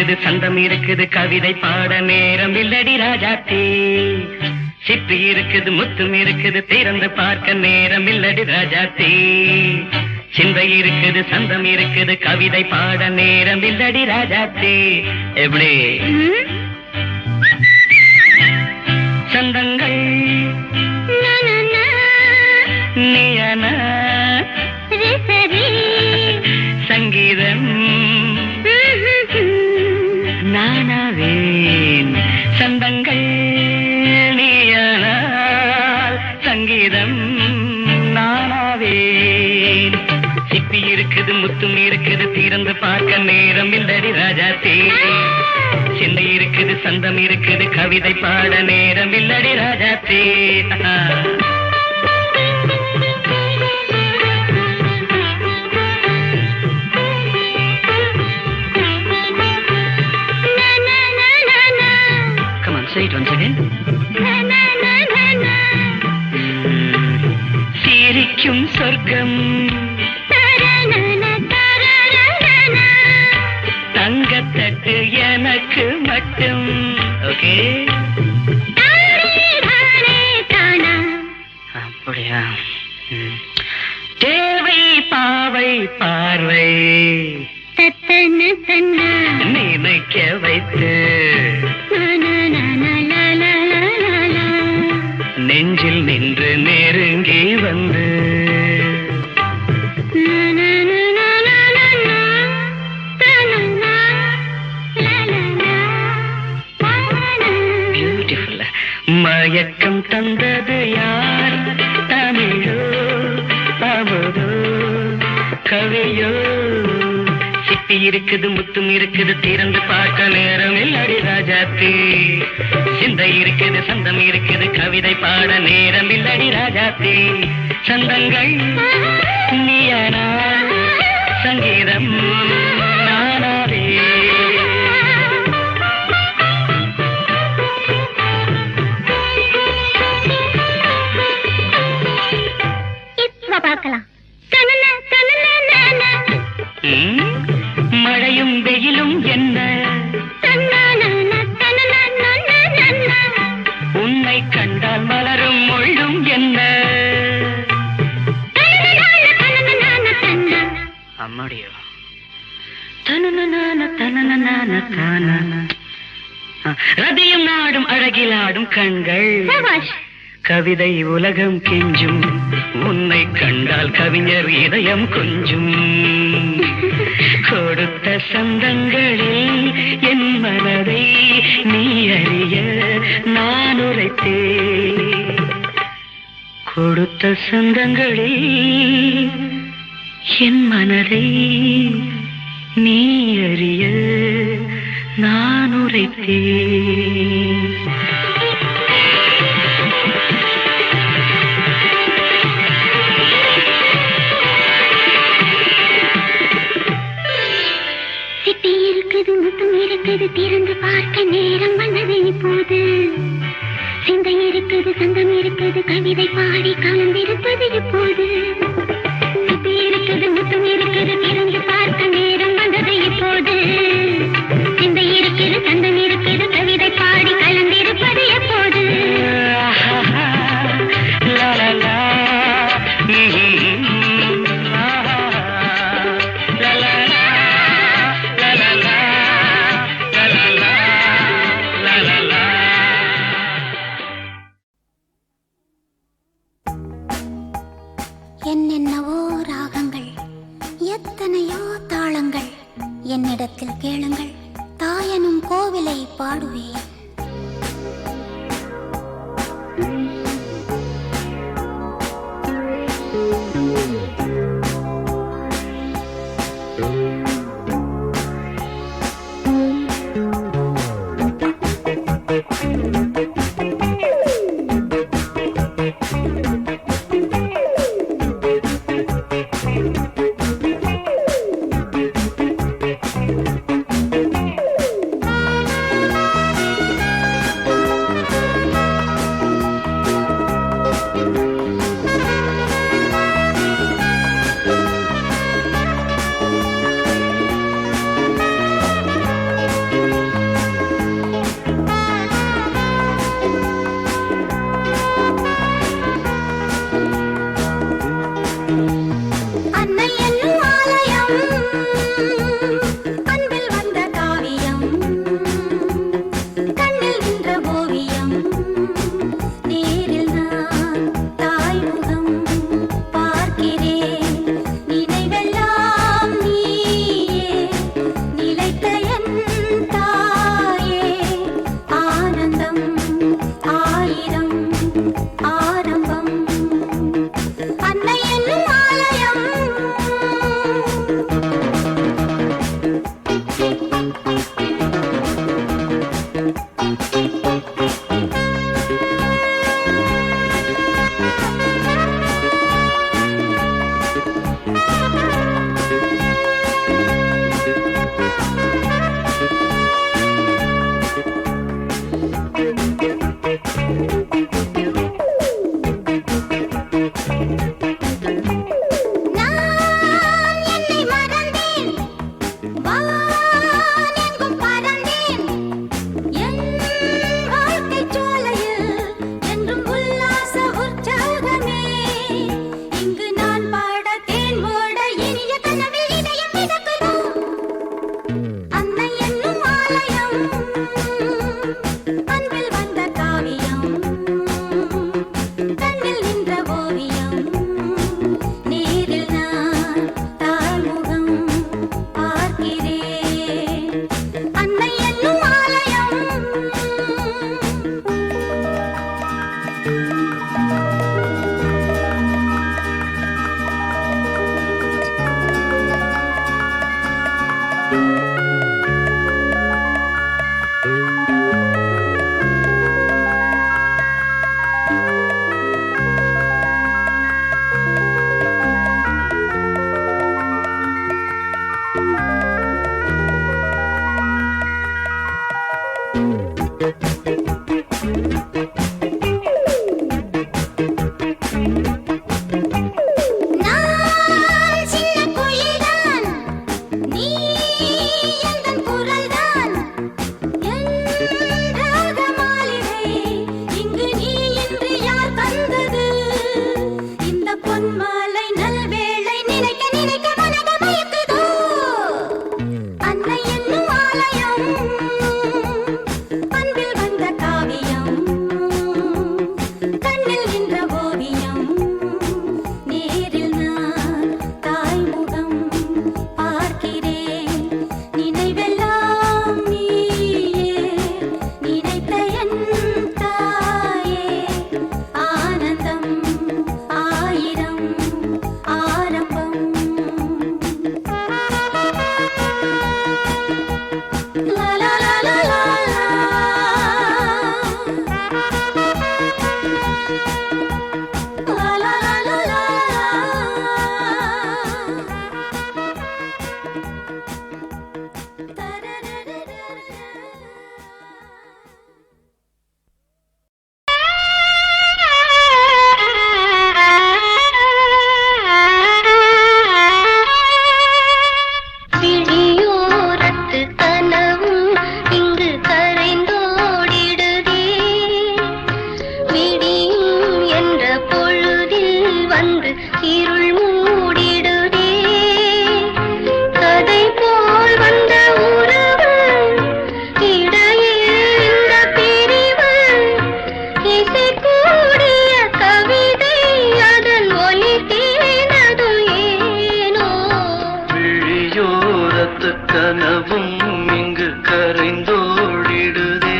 இருக்குது சந்தம் இருக்குது கவிதை பாட நேரம் இல்லடி ராஜாத்தி சிப்பி இருக்குது முத்தும் இருக்குது திறந்து பார்க்க நேரம் இல்லடி ராஜாத்தி சிந்தை இருக்குது சந்தம் இருக்குது கவிதை பாட நேரம் இல்லடி ராஜாத்தி எப்படி சந்தங்கள் நீயன சங்கீதம் நானாவேன் சந்தங்கள் நீயானால் சங்கீதம் நானாவேன் சிப்பி இருக்குது முத்தும் இருக்குது திறந்து பார்க்க நேரம் இல்லடி ராஜாத்தே சிந்தை இருக்குது சந்தம் இருக்குது கவிதை பாட நேரம் இல்லடி ராஜாத்தே Say it once again. சிரிக்கும் சொர்க்கம் தங்கத்தட்டு எனக்கு மட்டும் ஓகே அப்படியா தேவை பாவை பார்வை நினைக்க வைத்து நெஞ்சில் நின்று நெருங்கி வந்து பியூட்டிஃபுல் மயக்கம் தந்தது யார் தமிழோ அமுதோ கவியோ சிப்பி இருக்குது முத்தும் இருக்குது திறந்து பார்க்க நேரம் இல்லடி ராஜாத்தி சிந்தை இருக்குது சந்தம் இருக்குது கவிதை பாட நேரம் இல்லடி ராஜாத்தி சந்தங்கள் நீயானா சங்கீதம் நானாவே இப்ப பார்க்கலாம் மழையும் வெயிலும் என்ன உன்னை கண்டால் மலரும் மொழியும் என்ன அம்மாடியோ ரதியும் நாடும் அழகிலாடும் கண்கள் கவிதை உலகம் கெஞ்சும் உன்னை கண்டால் கவிஞர் இதயம் கொஞ்சும் கொடுத்த சந்தங்களில் என் மனதை நீ அறிய நான் உரைத்தேன் கொடுத்த சந்தங்களில் என் மனதை நீ அறிய நான் உரைத்தேன் இருக்குது திறந்து பார்க்க நேரம் வந்தது இப்போது சிந்தை இருக்குது சந்தம் இருக்குது கவிதை பாடி கலந்திருப்பது இப்போது சிப்பி இருக்குது முத்தம் இருக்குது திறந்து பார்க்க நேரம் வந்தது இப்போது சிந்தை இருக்குது சந்தம் இருக்குது கவிதை பாடி கலந்திருப்பது எப்போது என்னென்னவோ ராகங்கள் எத்தனையோ தாளங்கள் என்னிடத்தில் கேளுங்கள் தாயனும் கோவிலை பாடுவேன் கனவும் இங்கு கரைந்தோடிடுதே.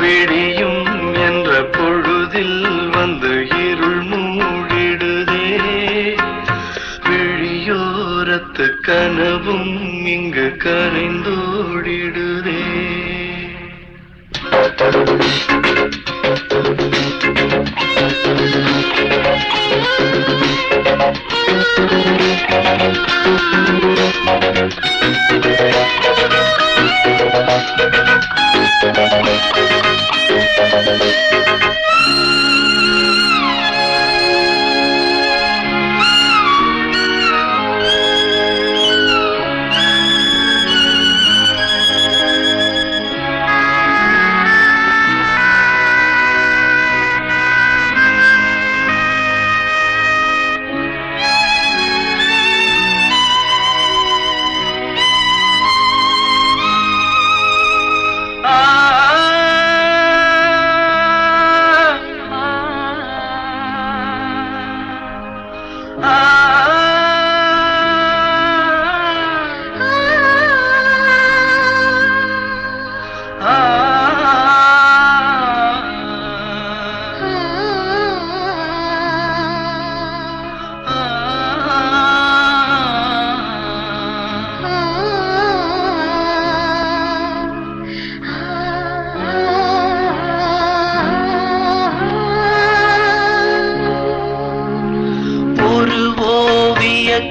விடியும் என்ற பொழுதில் வந்து இருள் மூடிடுதே. விழியோரத்து கனவும் இங்கு கரைந்தோடிடுதே.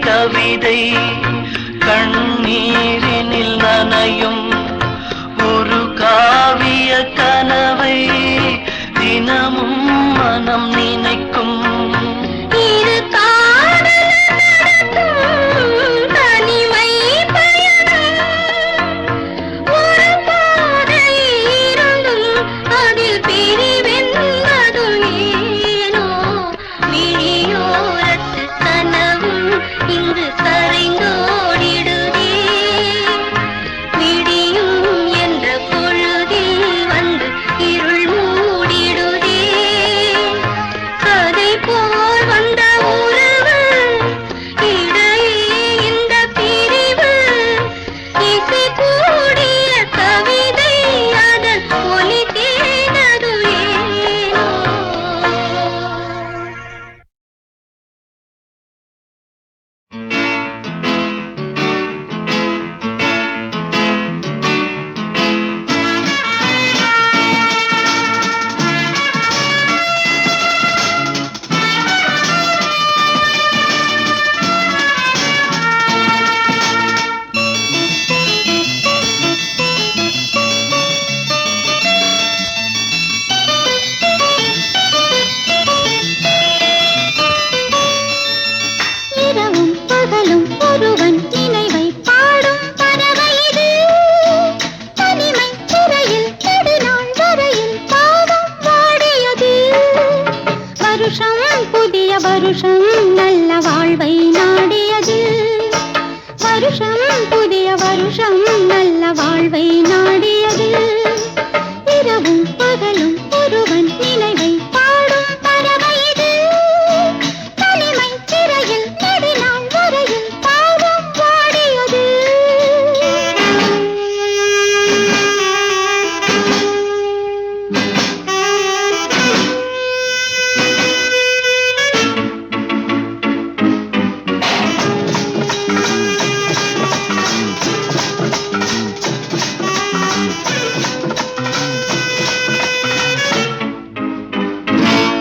கவிதை கண்ணீரினில் நனையும் ஒரு காவிய கனவை தினமும் மனம் நினைக்கும். இரு தனிமை பயணம் ஒரு பாதை இருந்தும் அதில் பிரிவென்பதும் ஏனோ விழியோரத்து கனவும் இங்கு கரைந்தோடிடுதே. விடியும் என்ற பொழுதில் வந்து இருள் மூடிடுதே. கதை போல் வந்த உறவு இடையே இந்த பிரிவு. இசை கூடிய கவிதை அதன் ஒலி தேனது ஏனோ. இரவும் பகலும் ஒருவன் நினைவை பாடும் பறவை இது. தனிமை சிறையில் நெடுநாள் வரையில் பாவம் வாடியது. வருஷம் புதிய வருஷம் நல்ல வாழ்வை நாடியது. வருஷம் புதிய வருஷம் நல்ல வாழ்வை நாடியது. இரவும் பகலும் ஒருவன் நினைவை பாடும் பறவை இது. தனிமை சிறையில் நெடுநாள் வரையில் பாவம் வாடியது.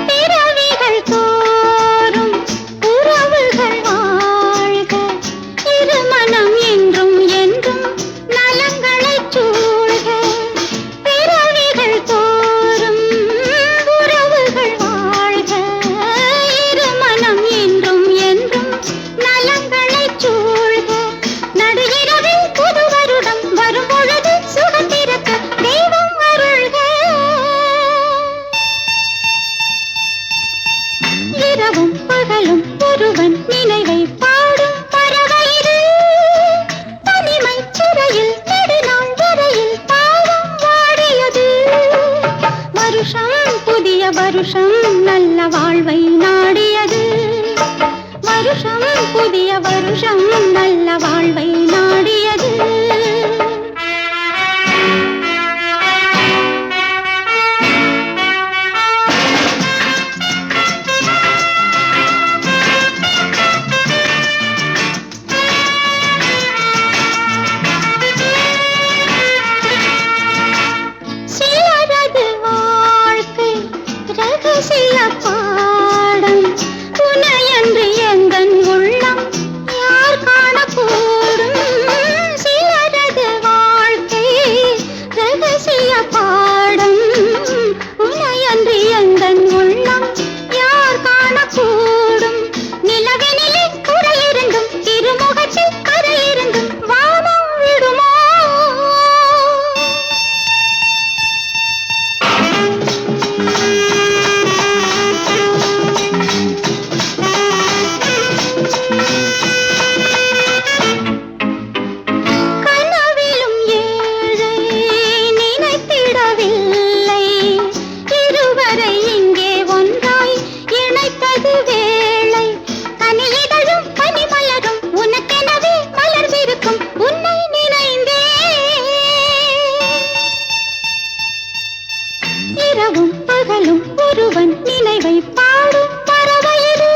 பிறவிகள் தோறும் உறவுகள் வாழ்க. இருமனம் என்றும் என்றும் நலங்களைச் சூழ்க. பிறவிகள் தோறும் உறவுகள் வாழ்க. இருமனம் என்றும் என்றும் நலங்களைச் சூழ்க. நடு இரவில் புது வருடம் வரும் பொழுது சுகம் பிறக்க தெய்வம் அருள்க. இரவும் பகலும் ஒருவன் நினைவை பாடும் பறவை இது. தனிமை சிறையில் நெடுநாள் வரையில் பாவம் வாடியது. வருஷம் புதிய வருஷம் நல்ல வாழ்வை நாடியது. வருஷம் புதிய வருஷம் நல்ல வாழ்வை நாடியது. காணக்கூடும் சிலரது வாழ்க்கை ரகசிய பாடம் உனையன்று எந்தன் உள்ளம் யார் காணக்கூடும் நிலவினிலே குறையிருந்தும் திருமுகத்தில் கரையிருந்தும் வானம் விடுமோ கனவிலும் ஏழை நினைத்திடவில்லை இருவரை இங்கே ஒன்றாய் இணைத்தது வேளை கனியிடழும் பனிமலரும் உனக்கெனவே மலர்ந்திருக்கும் உன்னை நினைந்தே இரவும் பகலும் ஒருவன் நினைவை பாடும் பறவையிடு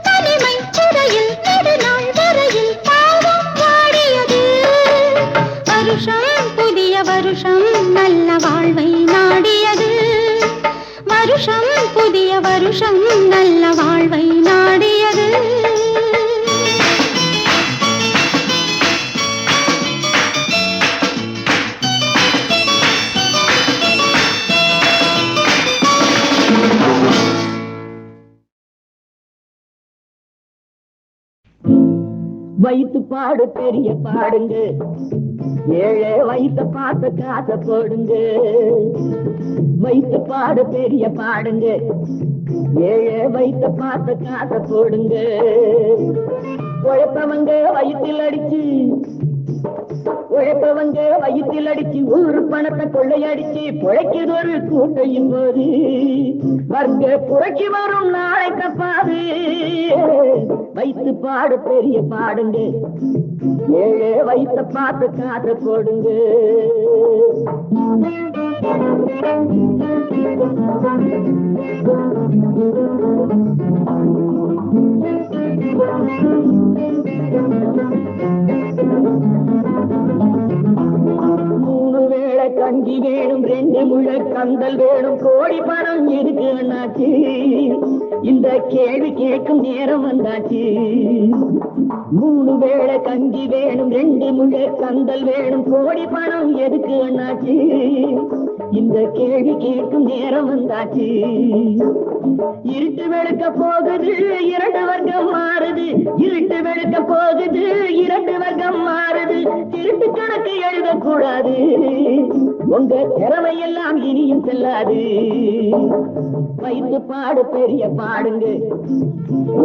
தனிமை துறையில் நெடுநாள் வரையில் பாவம் வாடியது வருஷம் புதிய வருஷம் நல்ல வாழ்வை நாடியது வருஷம் புதிய வருஷம் நல்ல வாழ்வை நாடியது வயிற்று பாடு பெரிய பாடுங்க ஏழை வயிற்ற பார்த்து காசை போடுங்க வயிற்று பாடு பெரிய பாடுங்க ஏழை வயிற்ற பார்த்து காசை போடுங்க உழைப்பவங்க வயிற்றில் அடிச்சு ஊரு பணத்தை கொள்ளையடிச்சு பிழைக்குது ஒரு கூட்டையும் போது வர்க்க புரட்சி வரும் நாளை தப்பாது வைத்து பாடு பெரிய பாடுங்க ஏழை வைத்த பார்த்து காசை போடுங்க மூணு வேளை கஞ்சி வேணும் 2 முழ கந்தல் வேணும் கோடி பணம் இருக்கு அண்ணாச்சி இந்த கேள்வி கேட்கும் நேரம் வந்தாச்சு 3 வேளை கஞ்சி வேணும் 2 முழ கந்தல் வேணும் கோடி பணம் எதுக்கு அண்ணாச்சி இந்த கேள்வி கேட்கும் நேரம் வந்தாச்சு இருட்டு வெளுக்க போகுது 2 வர்க்கம் மாறுது இருட்டு வெளுக்க போகுது 2 வர்க்கம் மாறுது திருட்டு கணக்கு எழுதக்கூடாது உங்க திறமை எல்லாம் இனியும் செல்லாது வைத்து பாடு பெரிய பாடுங்க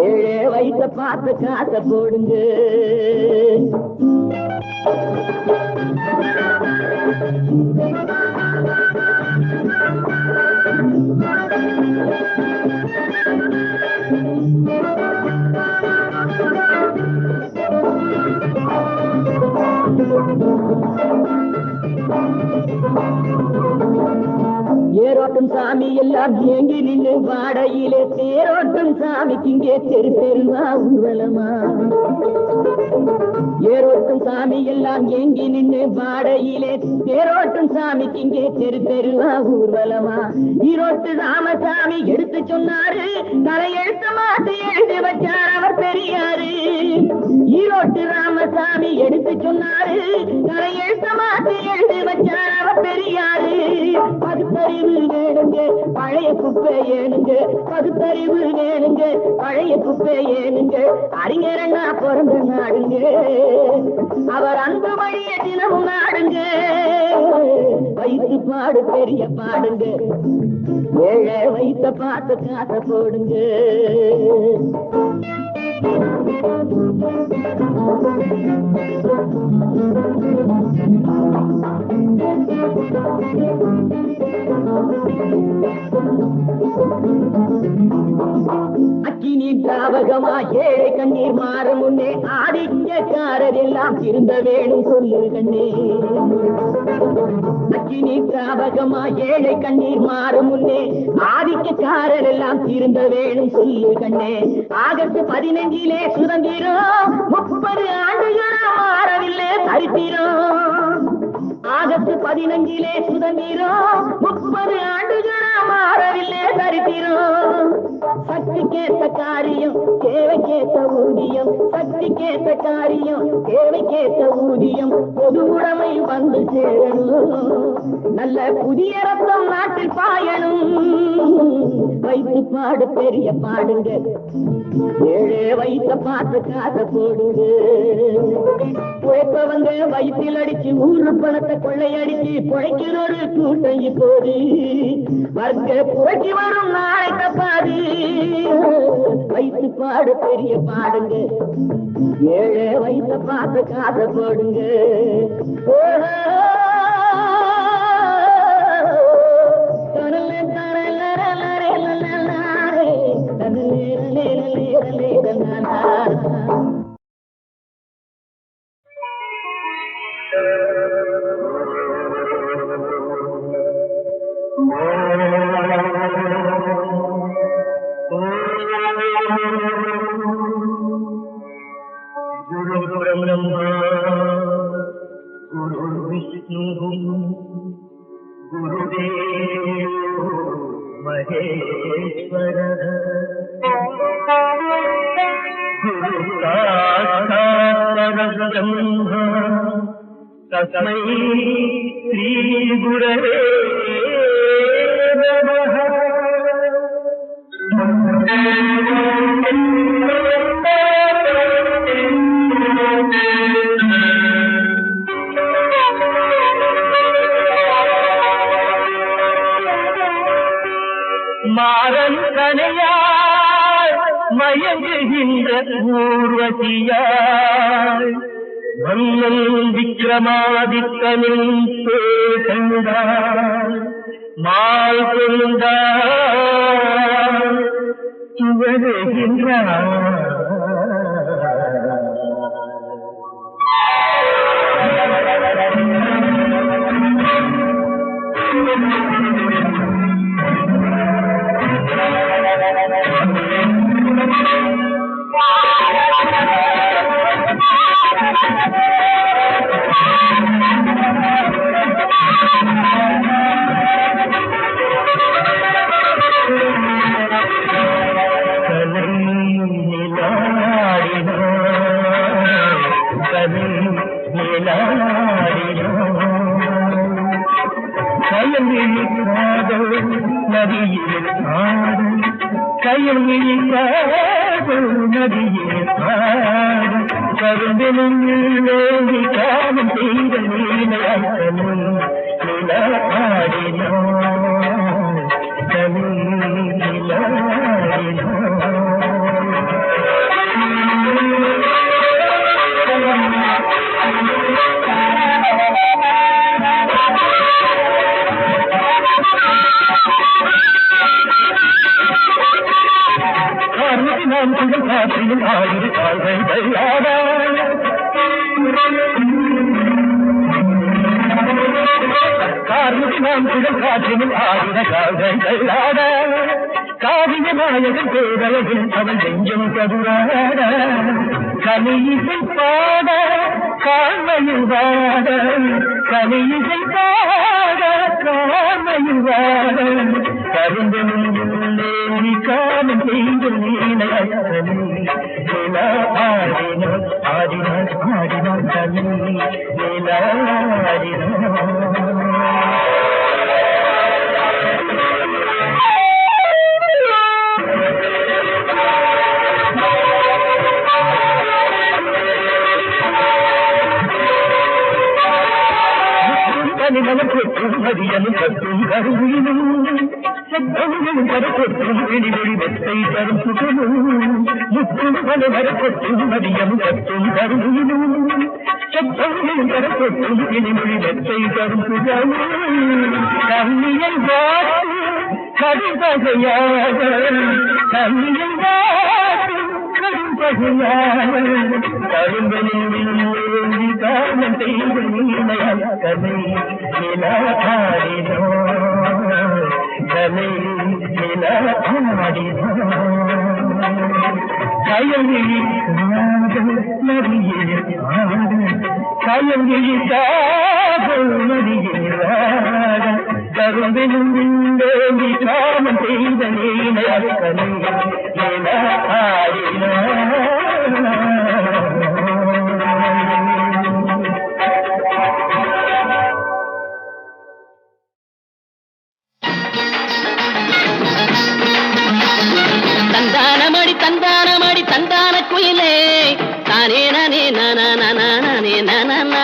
ஏழை வைத்த பார்த்து காசை போடுங்க ஏரோட்டும் சாமி எல்லாம் ஏங்கி நின்று வாடையிலே தேரோட்டும் சாமிக்கு இங்கே தெரு தெருவா ஊர்வலமா ஏரோட்டும் சாமி எல்லாம் ஏங்கி நின்று வாடையிலே தேரோட்டும் சாமிக்கு இங்கே தெரு தெருவா ஊர்வலமா ஈரோட்டு ராமசாமி எடுத்து சொன்னாரு தலையெழுத்து மாத்தி எழுதி வச்சார் அவர் பெரியாரு ஈரோட்டு ராமசாமி எடுத்து சொன்னாரு தலையெழுத்து மாத்தி எழுதி வச்சார் அவர் பெரியாரு பகுத்தறிவு வேணுங்க பழைய குப்பை ஏனுங்க பகுத்தறிவு வேணுங்க பழைய குப்பை ஏனுங்க அறிஞரண்ணா பிறந்த நாடுங்க அவர் அன்பு வழிய தினமும் நாடுங்க வைத்து பாடு பெரிய பாடுங்க ஏழை வைத்த பார்த்து காசை போடுங்க அக்கினி திராவகமா ஏழை கண்ணீர் மாறும் முன்னே ஆதிக்கக்காரர் எல்லாம் திருந்த வேணும் சொல்லு கண்ணே அக்கினி திராவகமா ஏழை கண்ணீர் மாறும் முன்னே ஆதிக்கக்காரர் எல்லாம் திருந்த வேணும் சொல்லு கண்ணே ஆகஸ்ட் 15 சுதந்திரம் 30 ஆண்டுகளா மாறவில்லை சரித்திரம் ஆகஸ்ட் 15 சுதந்திரம் 30 ஆண்டுகளா மாறவில்லை சரித்திரம் சக்திக்கு சக்திக்கேத்த காரியம் தேவைக்கேத்த ஊதியம், சக்திக்கேத்த காரியம் தேவைக்கேத்த ஊதியம், பொது உடைமை வந்து சேரணும், நல்ல புதிய ரத்தம் நாட்டில் பாயணும். வைத்து பாடு பெரிய பாடுங்க, ஏழே வைத்த பார்த்து காசை போடுங்க. உழைப்பவங்க வயிற்றில் அடிச்சு ஊரு பணத்தை கொள்ளையடிச்சு பொழைக்கிற ஒரு கூட்டம் இப்போது வர்க்க புரட்சி வரும் நாளை தப்பாது. வைத்து பாடு பெரிய பாடுங்க, ஏழே வைத்த பார்த்து காசை போடுங்க. गुरु ब्रह्मा गुरु विष्णु गुरुदेव महेश्वर गुरु साक्षात् ब्रह्मा तस्मै श्री गुरवे नमः. மாறன் கனையாய் மயங்குகின்ற ஊர்வசியாய் மன்னன் விக்ரமாதித்தனின் பேசந்தாய் மால் கொண்டாய் துவருகின்றாய். காவியநாயகன் பேரழகில் அவன் நெஞ்சம் கதுராட கலியிசை பாட காண்மையில் வாட கலியிசை பாட காண்மையில் வாட கருந்தேவி காலம் செய்து ஆடினான் ஆடினான் ஆடினான் தனி மனப்பொற்றும் மதியனும் கட்டும் கருவிலும் செத்தவங்களும் கரப்பொற்றும் வெளிவெளி வெத்தை தரும் சுகமும் முற்றும் பல மரப்பொற்றும் மதியமும் கட்டும் கருவிலும் செத்தவங்களும் கரப்பொற்றும் வெளிவெளி வெத்தை தரும் சுகமும் கண்ணியல் வாட்டு கரும்பகையாக கண்ணியல் வாட்டு கரும்பகையாக கரும்பலில் காலம் செய்து கலை நிலாடினோ கலை நிலாடினோ கயங்கிழி நதியே கயங்கிழி காதல் நதியே கரும்பெனும் விண்டேந்தி காமம் செய்த நீனை கண்கள் என தந்தானமடி தந்தானமடி தந்தான குயிலே தானே நானே நானே நானா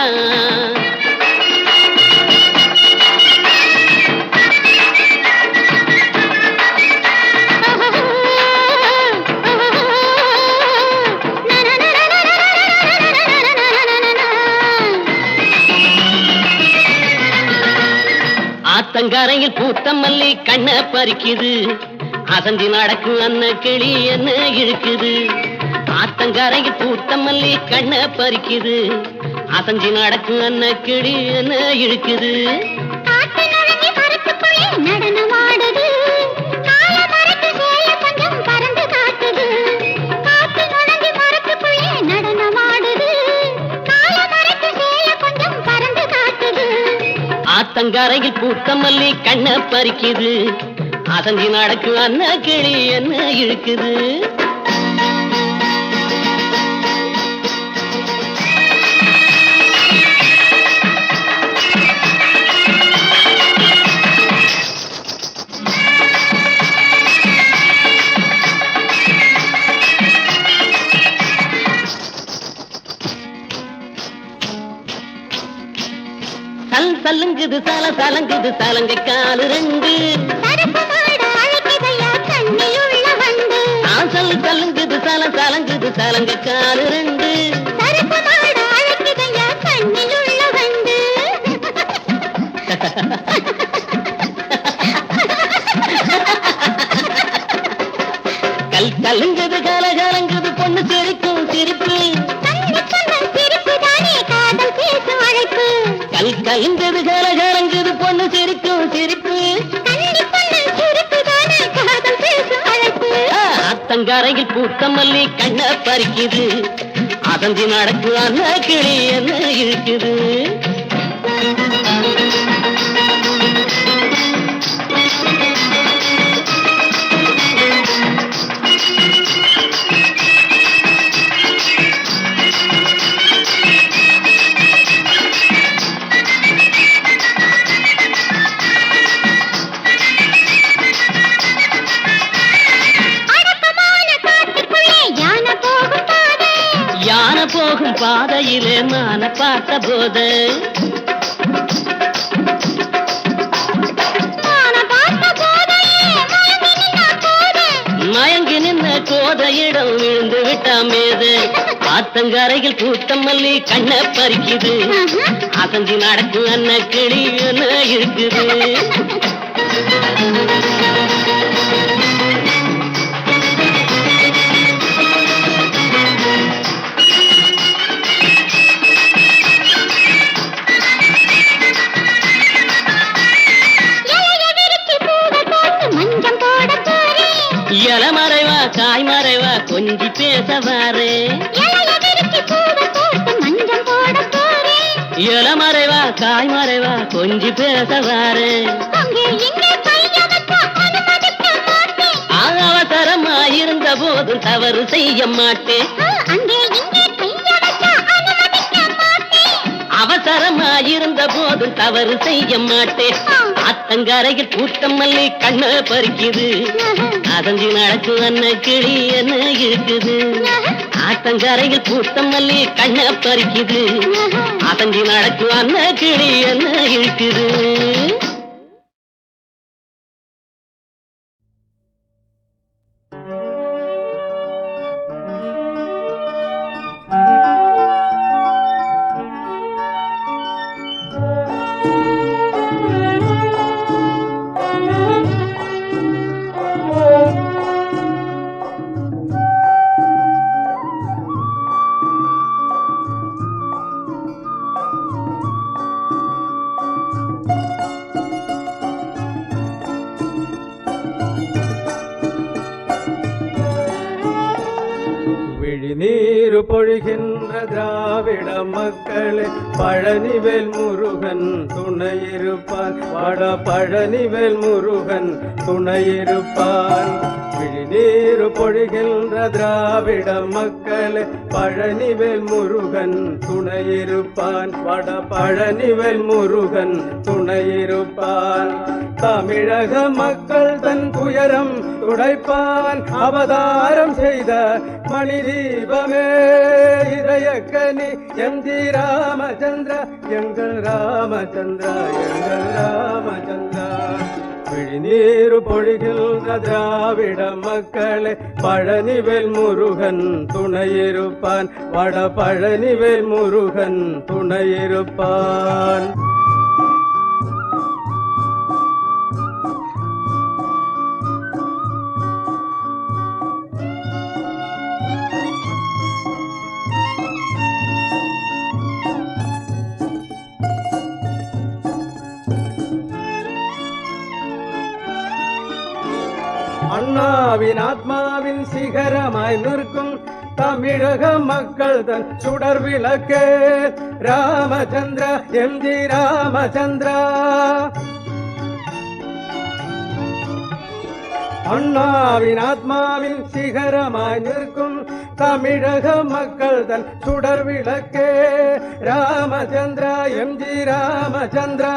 ஆத்தங்கரையில் பூத்த மல்லி கண்ண பறிக்குது அசந்தி நடக்கும் அன்ன கிளி என்ன இழுக்குது ஆத்தங்கரையில் பூத்த மல்லி கண்ண பறிக்குது அசந்தி நடக்கும் அன்ன கிளி என்ன இழுக்குது நடனமாடுது கால மரத்து சேய கொஞ்சம் பறந்து காட்டுது காத்து நுழைஞ்சி மரத்துக்குள்ளே நடனமாடுது கால மரத்து சேய கொஞ்சம் பறந்து காட்டுது ஆத்தங்கரையில் பூத்த மல்லி கண்ண பறிக்குது அசந்தி நடக்கும் அன்ன கிளி என்ன இழுக்குது சல்லுங்குது சால சலங்குது சலங்கை காலு ரெண்டு சல்லுங்குது சால சலங்குது சலங்கை காலு ரெண்டு கல்லுங்குது கால கலங்குது பொண்ணு சிரிக்கும் சிரிப்பு கலங்குது கால கலங்குது பொண்ணு சிரிக்கும் சிரிப்பு ஆத்தங்கரையில் பூத்த மல்லி கண்ண பறிக்குது அதந்தி நடக்கு அன்ன கிளி என்ன இழுக்குது போகும் பாதையிலே மான பார்த்த போது மயங்கி நின்ன கோதையிடம் விழுந்து விட்டாமேது ஆத்தங்கரையில் பூத்த மல்லி கண்ண பறிக்குது அசந்தி நடக்கும் அன்ன கிளி என்ன இருக்குது இளமறைவா காய் மறைவா கொஞ்சி பேசவாரு இளமறைவா காய் மறைவா கொஞ்சி பேசவாரு அவசரமாயிருந்த போதும் தவறு செய்ய மாட்டேன் அவசரமாயிருந்த போதும் தவறு செய்ய மாட்டேன் ஆத்தங்கரையில் பூத்த மல்லி கண்ண பறிக்குது அதந்தி நடக்கு அன்ன கிளி என்ன இருக்குது ஆத்தங்கரையில் பூத்த மல்லி கண்ண பறிக்குது அதந்தி நடக்கு அன்ன கிளி என்ன இருக்குது நீரு பொழிகின்ற திராவிட மக்களே பழனிவேல் முருகன் துணையிருப்பான். வட பழனிவேல் முருகன் துணையிருப்பான். விழிநீர் பொழிகின்ற திராவிட மக்களே பழனிவேல் முருகன் துணையிருப்பான். வட பழனிவேல் முருகன் துணையிருப்பான். தமிழக மக்கள் தன் துயரம் துடைப்பான். அவதாரம் செய்த மணி தீபமே இதயக்கனி எம்ஜி ராமச்சந்திரா, எங்கள் ராமச்சந்திரா, எங்கள் ராமச்சந்திரா. விழிநீர் பொழிகின்ற திராவிட மக்களே பழனிவேல் முருகன் துணையிருப்பான். வட பழனிவேல் முருகன் துணையிருப்பான். அண்ணாவின் ஆத்மாவின் சிகரமாய் நிற்கும் தமிழக மக்கள் தன் சுடர் விளக்கே ராமச்சந்திரா, எம்ஜி ராமச்சந்திரா. அண்ணாவின் ஆத்மாவின் சிகரமாய் நிற்கும் தமிழக மக்கள் தன் சுடர் விளக்கே ராமச்சந்திரா, எம்ஜி ராமச்சந்திரா.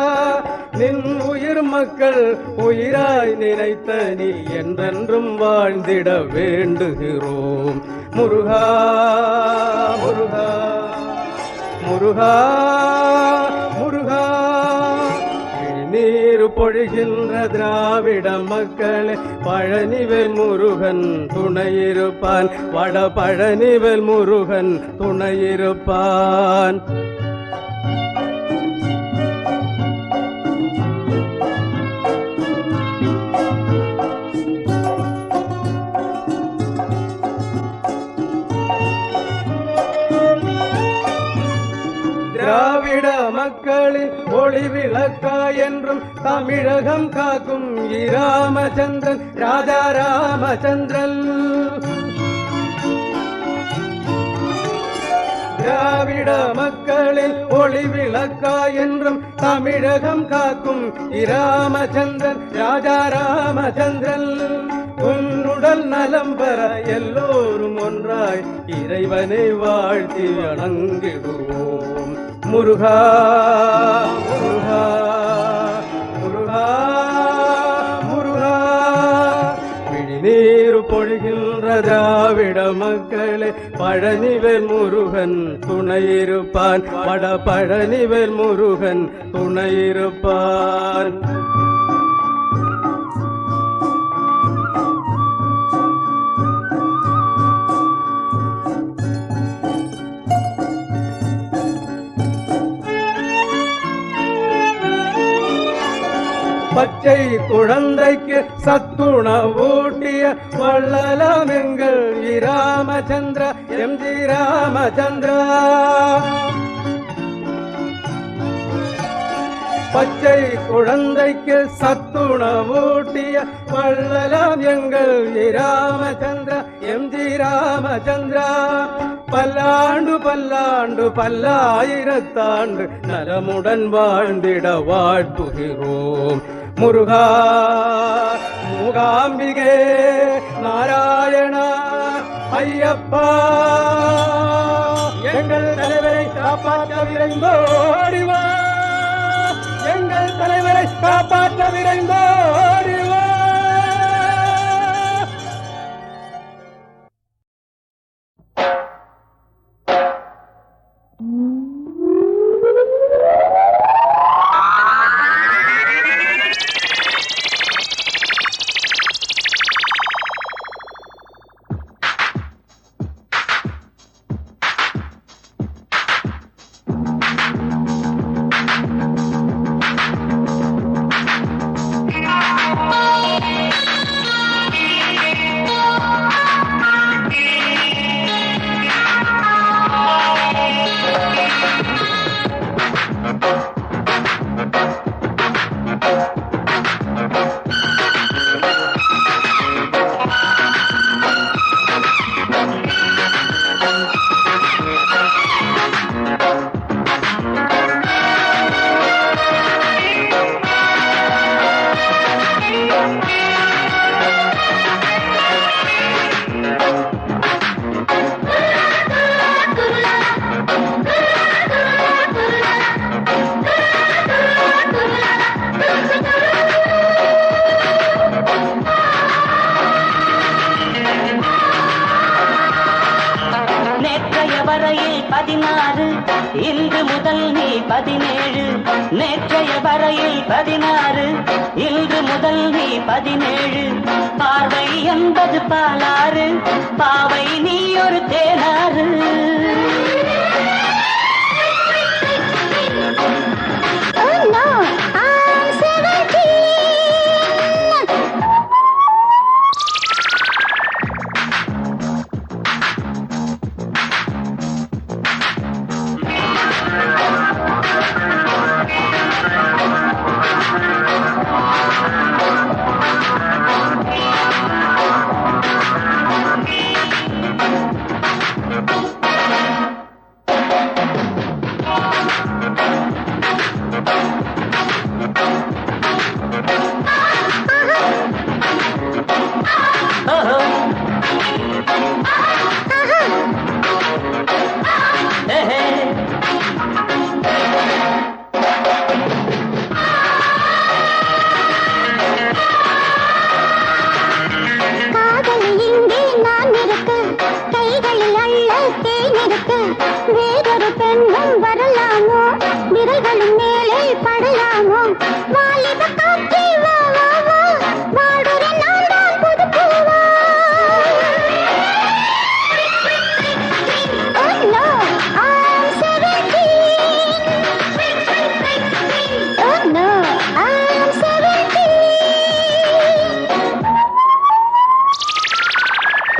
நின் உயிர் மக்கள் உயிராய் நினைத்த நீ என்றென்றும் வாழ்ந்திட வேண்டுகிறோம். முருகா முருகா முருகா முருகா. நீர் பொழிகின்ற திராவிட மக்களே பழனிவேல் முருகன் துணையிருப்பான். வட பழனிவேல் முருகன் துணையிருப்பான். திராவிட மக்களின் ஒளி விளக்கா என்றும் தமிழகம் காக்கும் ராமச்சந்திரன், ராஜா ராமச்சந்திரன். திராவிட மக்களின் ஒளி விளக்கா என்றும் தமிழகம் காக்கும் ராமச்சந்திரன், ராஜா ராமச்சந்திரன். உன்னுடல் நலம் பெற எல்லோரும் ஒன்றாய் இறைவனை வாழ்த்தி வணங்கிடுவோம். முருகா முருகா முருகா முருகா. விழிநீர் பொழிகின்ற திராவிட மக்களே பழனிவேல் முருகன் துணையிருப்பான். வட பழனிவேல் முருகன் துணையிருப்பான். பச்சை குழந்தைக்கு சத்துணவூட்டிய வள்ளலாம் எங்கள் ராமச்சந்திரா, எம்ஜி ராமச்சந்திரா. பச்சை குழந்தைக்கு சத்துணவூட்டிய வள்ளலாம் எங்கள் ராமச்சந்திரா, எம்ஜி ராமச்சந்திரா. பல்லாண்டு பல்லாண்டு பல்லாயிரத்தாண்டு நலமுடன் வாழ்ந்திட வாழ்த்துகிறோம். முருகா மூகாம்பிகே நாராயணா ஐயப்பா. எங்கள் தலைவரை காப்பாற்ற விரைந்தோடிவா, எங்கள் தலைவரை காப்பாற்ற விரைந்தோடிவா. இன்று முதல் நீ 17, நேற்றைய வரையில் 16, இன்று முதல் நீ 17. பார்வை என்பது பாலாறு, பாவை நீ ஒரு தேனாறு. Oh no, I'm 17. வேறொரு பெண்ணும் வரலாமோ, விரல்களும் மேலே படலாமோ, வாலிப காற்றே வா வா வா, வாடுற நான் தான் புது பூவா. Oh no, I'm 17. Oh no, I'm 17.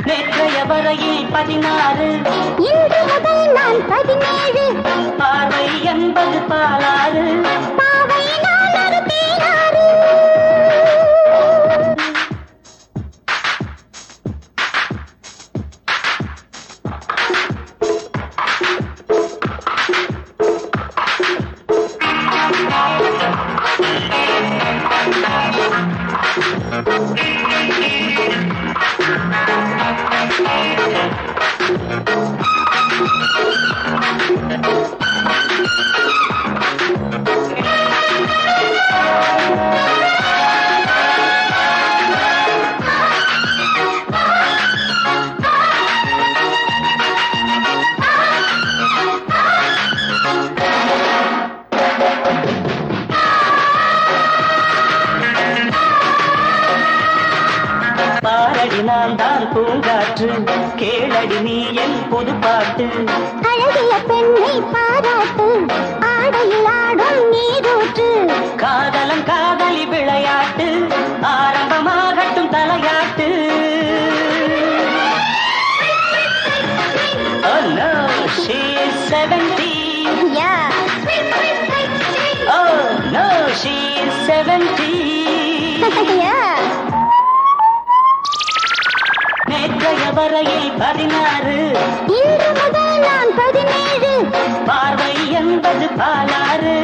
நேற்றைய வரையில் 16, இன்று முதல் நான் 17. பார்வை என்பது பாலாறு, பாவை நான் ஒரு தேனாறு. பாரடி நான் தான் பூங்காற்று, கேளடி நீ என் புது பாட்டு. அழகிய பெண்ணை பாராட்டு, ஆடையில் ஆடும் நீரூற்று. காதலன் காதலி விளையாட்டு, ஆரம்பமாகட்டும் தலையாட்டு. Oh no, she is 17. Yeah. Oh no, she is 17. Yeah. நேற்றைய வரையில் 16, இன்று முதல் நான் 17. பார்வை என்பது பாலாறு,